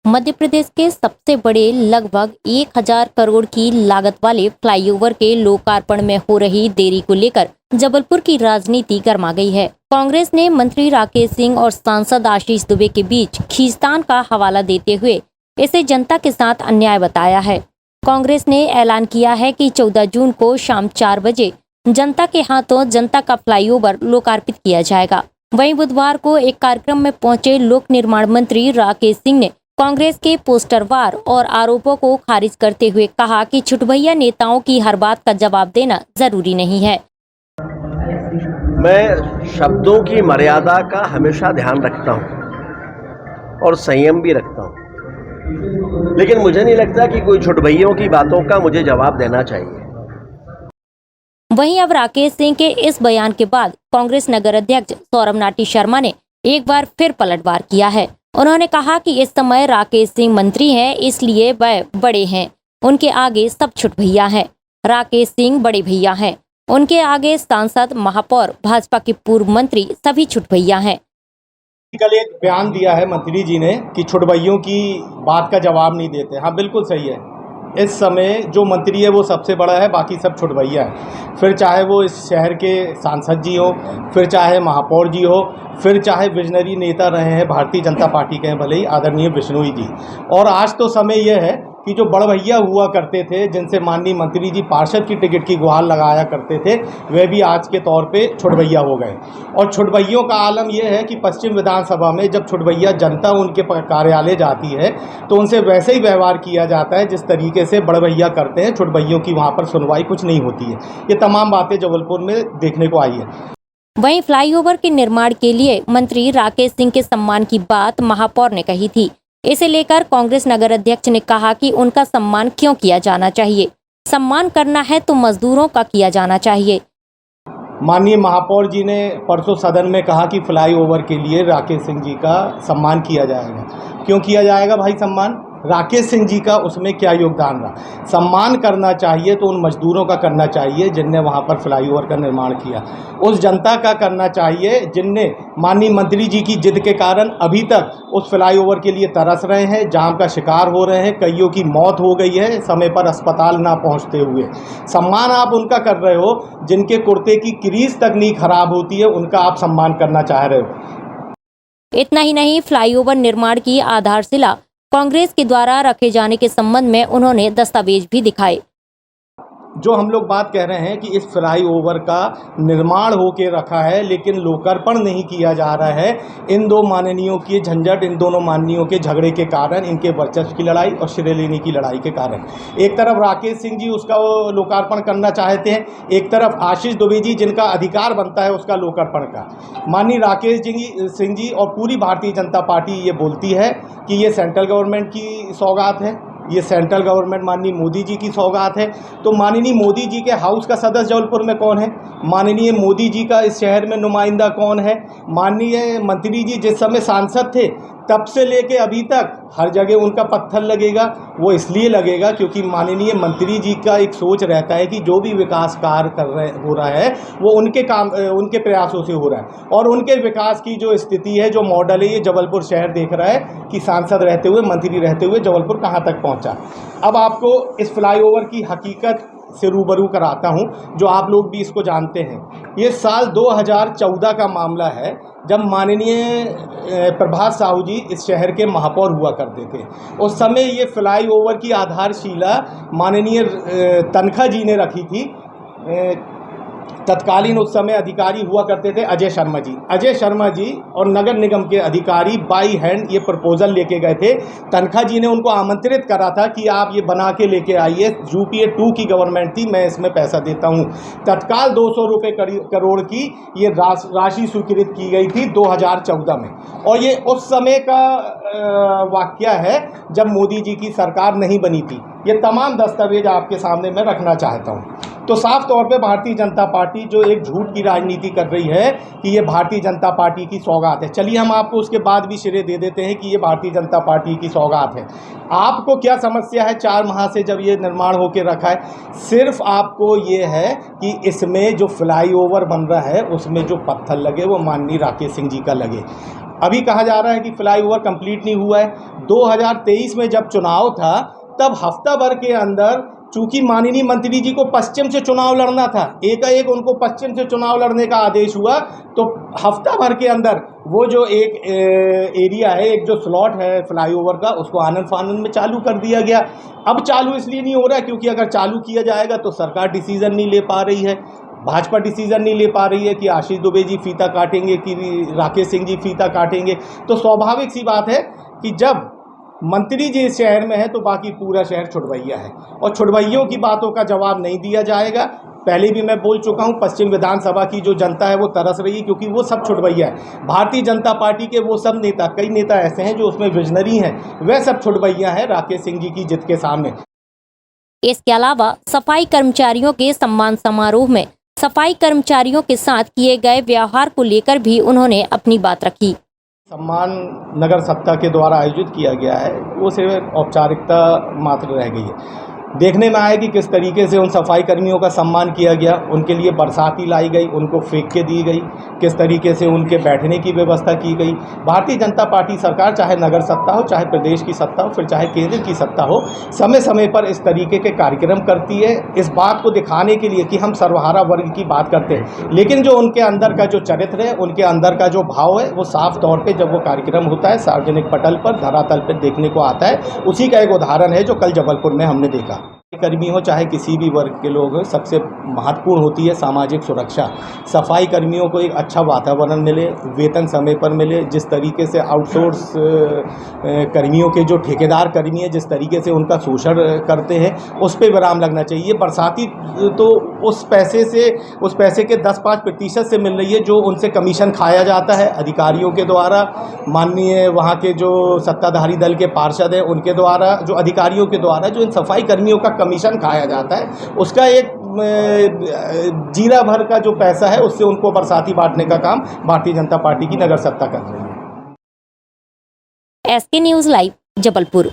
मध्य प्रदेश के सबसे बड़े लगभग 1000 करोड़ की लागत वाले फ्लाईओवर के लोकार्पण में हो रही देरी को लेकर जबलपुर की राजनीति गर्मा गई है। कांग्रेस ने मंत्री राकेश सिंह और सांसद आशीष दुबे के बीच खींचतान का हवाला देते हुए इसे जनता के साथ अन्याय बताया है। कांग्रेस ने ऐलान किया है कि 14 जून को शाम 4 बजे जनता के हाथों जनता का फ्लाईओवर लोकार्पित किया जाएगा। वहीं बुधवार को एक कार्यक्रम में पहुंचे लोक निर्माण मंत्री राकेश सिंह ने कांग्रेस के पोस्टरवार और आरोपों को खारिज करते हुए कहा कि छुटभैया नेताओं की हर बात का जवाब देना जरूरी नहीं है। मैं शब्दों की मर्यादा का हमेशा ध्यान रखता हूं और संयम भी रखता हूं, लेकिन मुझे नहीं लगता कि कोई छुटभैयों की बातों का मुझे जवाब देना चाहिए। वहीं अब राकेश सिंह के इस बयान के बाद कांग्रेस नगर अध्यक्ष सौरभ नाटी शर्मा ने एक बार फिर पलटवार किया है। उन्होंने कहा कि इस समय राकेश सिंह मंत्री हैं, इसलिए वह बड़े हैं, उनके आगे सब छुटभैया हैं। राकेश सिंह बड़े भैया हैं, उनके आगे सांसद, महापौर, भाजपा के पूर्व मंत्री सभी छुटभैया हैं। कल एक बयान दिया है मंत्री जी ने कि छुटभैयों की बात का जवाब नहीं देते। हाँ, बिल्कुल सही है। इस समय जो मंत्री है वो सबसे बड़ा है, बाकी सब छुटभैया है। फिर चाहे वो इस शहर के सांसद जी हो, फिर चाहे महापौर जी हो, फिर चाहे विजनरी नेता रहे हैं भारतीय जनता पार्टी के हैं, भले ही आदरणीय बिश्नोई जी। और आज तो समय यह है कि जो बड़ भैया हुआ करते थे, जिनसे माननीय मंत्री जी पार्षद की टिकट की गुहार लगाया करते थे, वे भी आज के तौर पे छुटभैया हो गए। और छुटभैयों का आलम यह है कि पश्चिम विधानसभा में जब छुटभैया जनता उनके कार्यालय जाती है तो उनसे वैसे ही व्यवहार किया जाता है जिस तरीके से बड़ भैया करते हैं। छुटभैयों की वहाँ पर सुनवाई कुछ नहीं होती है। ये तमाम बातें जबलपुर में देखने को आई है। वहीं फ्लाईओवर के निर्माण के लिए मंत्री राकेश सिंह के सम्मान की बात महापौर ने कही थी। इसे लेकर कांग्रेस नगर अध्यक्ष ने कहा कि उनका सम्मान क्यों किया जाना चाहिए, सम्मान करना है तो मजदूरों का किया जाना चाहिए। माननीय महापौर जी ने परसों सदन में कहा कि फ्लाईओवर के लिए राकेश सिंह जी का सम्मान किया जाएगा। क्यों किया जाएगा भाई सम्मान? राकेश सिंह जी का उसमें क्या योगदान रहा? सम्मान करना चाहिए तो उन मजदूरों का करना चाहिए जिनने वहां पर फ्लाईओवर का निर्माण किया, उस जनता का करना चाहिए जिनने माननीय मंत्री जी की जिद के कारण अभी तक उस फ्लाईओवर के लिए तरस रहे हैं, जाम का शिकार हो रहे हैं, कईयों की मौत हो गई है समय पर अस्पताल ना पहुंचते हुए। सम्मान आप उनका कर रहे हो जिनके कुर्ते की क्रीज तक नहीं खराब होती है, उनका आप सम्मान करना चाह रहे हो। इतना ही नहीं, फ्लाईओवर निर्माण की आधारशिला कांग्रेस के द्वारा रखे जाने के संबंध में उन्होंने दस्तावेज भी दिखाए। जो हम लोग बात कह रहे हैं कि इस फ्लाईओवर का निर्माण होके रखा है लेकिन लोकार्पण नहीं किया जा रहा है, इन दो माननीयों की झंझट, इन दोनों माननीयों के झगड़े के कारण, इनके वर्चस्व की लड़ाई और श्रेय लेने की लड़ाई के कारण एक तरफ राकेश सिंह जी उसका लोकार्पण करना चाहते हैं, एक तरफ आशीष दुबे जी जिनका अधिकार बनता है उसका लोकार्पण का। माननीय राकेश सिंह जी और पूरी भारतीय जनता पार्टी ये बोलती है कि ये सेंट्रल गवर्नमेंट की सौगात है, ये सेंट्रल गवर्नमेंट माननीय मोदी जी की सौगात है। तो माननीय मोदी जी के हाउस का सदस्य जबलपुर में कौन है? माननीय मोदी जी का इस शहर में नुमाइंदा कौन है? माननीय मंत्री जी जिस समय सांसद थे तब से लेके अभी तक हर जगह उनका पत्थर लगेगा। वो इसलिए लगेगा क्योंकि माननीय मंत्री जी का एक सोच रहता है कि जो भी विकास कार्य हो रहा है वो उनके प्रयासों से हो रहा है, और उनके विकास की जो स्थिति है, जो मॉडल है, ये जबलपुर शहर देख रहा है कि सांसद रहते हुए, मंत्री रहते हुए जबलपुर कहाँ तक पहुँचा। अब आपको इस फ्लाईओवर की हकीकत से रूबरू कराता हूं, जो आप लोग भी इसको जानते हैं। ये साल 2014 का मामला है जब माननीय प्रभात साहू जी इस शहर के महापौर हुआ करते थे। उस समय ये फ्लाईओवर की आधारशिला माननीय तनखा जी ने रखी थी। तत्कालीन उस समय अधिकारी हुआ करते थे अजय शर्मा जी। अजय शर्मा जी और नगर निगम के अधिकारी बाई हैंड ये प्रपोजल लेके गए थे। तनखा जी ने उनको आमंत्रित करा था कि आप ये बना के लेके आइए, यूपीए 2 की गवर्नमेंट थी, मैं इसमें पैसा देता हूँ। तत्काल 200 रुपये करोड़ की ये राशि स्वीकृत की गई थी 2014 में, और ये उस समय का वाकया है जब मोदी जी की सरकार नहीं बनी थी। ये तमाम दस्तावेज आपके सामने मैं रखना चाहता हूँ। तो साफ तौर पे भारतीय जनता पार्टी जो एक झूठ की राजनीति कर रही है कि ये भारतीय जनता पार्टी की सौगात है। चलिए हम आपको उसके बाद भी श्रेय दे देते हैं कि ये भारतीय जनता पार्टी की सौगात है। आपको क्या समस्या है 4 माह से जब ये निर्माण होकर रखा है? सिर्फ आपको ये है कि इसमें जो फ्लाईओवर बन रहा है उसमें जो पत्थर लगे वो माननीय राकेश सिंह जी का लगे। अभी कहा जा रहा है कि फ्लाईओवर कंप्लीट नहीं हुआ है। 2023 में जब चुनाव था तब हफ्ता भर के अंदर, चूंकि माननीय मंत्री जी को पश्चिम से चुनाव लड़ना था, एकाएक उनको पश्चिम से चुनाव लड़ने का आदेश हुआ, तो हफ्ता भर के अंदर वो जो एक एरिया है, एक जो स्लॉट है फ्लाईओवर का, उसको आनंद फानंद में चालू कर दिया गया। अब चालू इसलिए नहीं हो रहा है क्योंकि अगर चालू किया जाएगा तो सरकार डिसीजन नहीं ले पा रही है, भाजपा डिसीजन नहीं ले पा रही है कि आशीष दुबे जी फीता काटेंगे कि राकेश सिंह जी फीता काटेंगे। तो स्वाभाविक सी बात है कि जब मंत्री जी इस शहर में है तो बाकी पूरा शहर छुड़वैया है, और छुड़वैयों की बातों का जवाब नहीं दिया जाएगा। पहले भी मैं बोल चुका हूं, पश्चिम विधानसभा की जो जनता है वो तरस रही है क्योंकि वो सब छुड़वैया है। भारतीय जनता पार्टी के वो सब नेता, कई नेता ऐसे हैं जो उसमें विजनरी हैं, वह सब छुड़वैया हैं राकेश सिंह जी की जित के सामने। इसके अलावा सफाई कर्मचारियों के सम्मान समारोह में सफाई कर्मचारियों के साथ किए गए व्यवहार को लेकर भी उन्होंने अपनी बात रखी। सम्मान नगर सत्ता के द्वारा आयोजित किया गया है, वो सिर्फ औपचारिकता मात्र रह गई है। देखने में आया कि किस तरीके से उन सफाई कर्मियों का सम्मान किया गया, उनके लिए बरसाती लाई गई, उनको फेंक के दी गई, किस तरीके से उनके बैठने की व्यवस्था की गई। भारतीय जनता पार्टी सरकार, चाहे नगर सत्ता हो, चाहे प्रदेश की सत्ता हो, फिर चाहे केंद्र की सत्ता हो, समय समय पर इस तरीके के कार्यक्रम करती है, इस बात को दिखाने के लिए कि हम सर्वहारा वर्ग की बात करते हैं। लेकिन जो उनके अंदर का जो चरित्र है, उनके अंदर का जो भाव है, वो साफ तौर पर जब वो कार्यक्रम होता है सार्वजनिक पटल पर, धरातल पर देखने को आता है। उसी का एक उदाहरण है जो कल जबलपुर में हमने देखा। कर्मी हो चाहे किसी भी वर्ग के लोग हो, सबसे महत्वपूर्ण होती है सामाजिक सुरक्षा। सफाई कर्मियों को एक अच्छा वातावरण मिले, वेतन समय पर मिले। जिस तरीके से आउटसोर्स कर्मियों के जो ठेकेदार कर्मी हैं, जिस तरीके से उनका शोषण करते हैं, उस पर विराम लगना चाहिए। बरसाती तो उस पैसे के 10-5% से मिल रही है जो उनसे कमीशन खाया जाता है अधिकारियों के द्वारा, माननीय वहाँ के जो सत्ताधारी दल के पार्षद हैं उनके द्वारा, जो अधिकारियों के द्वारा जो इन सफाई कर्मियों का कमीशन खाया जाता है, उसका एक जीरा भर का जो पैसा है उससे उनको बरसाती बांटने का काम भारतीय जनता पार्टी की नगर सत्ता कर रही है। SK news live Jabalpur.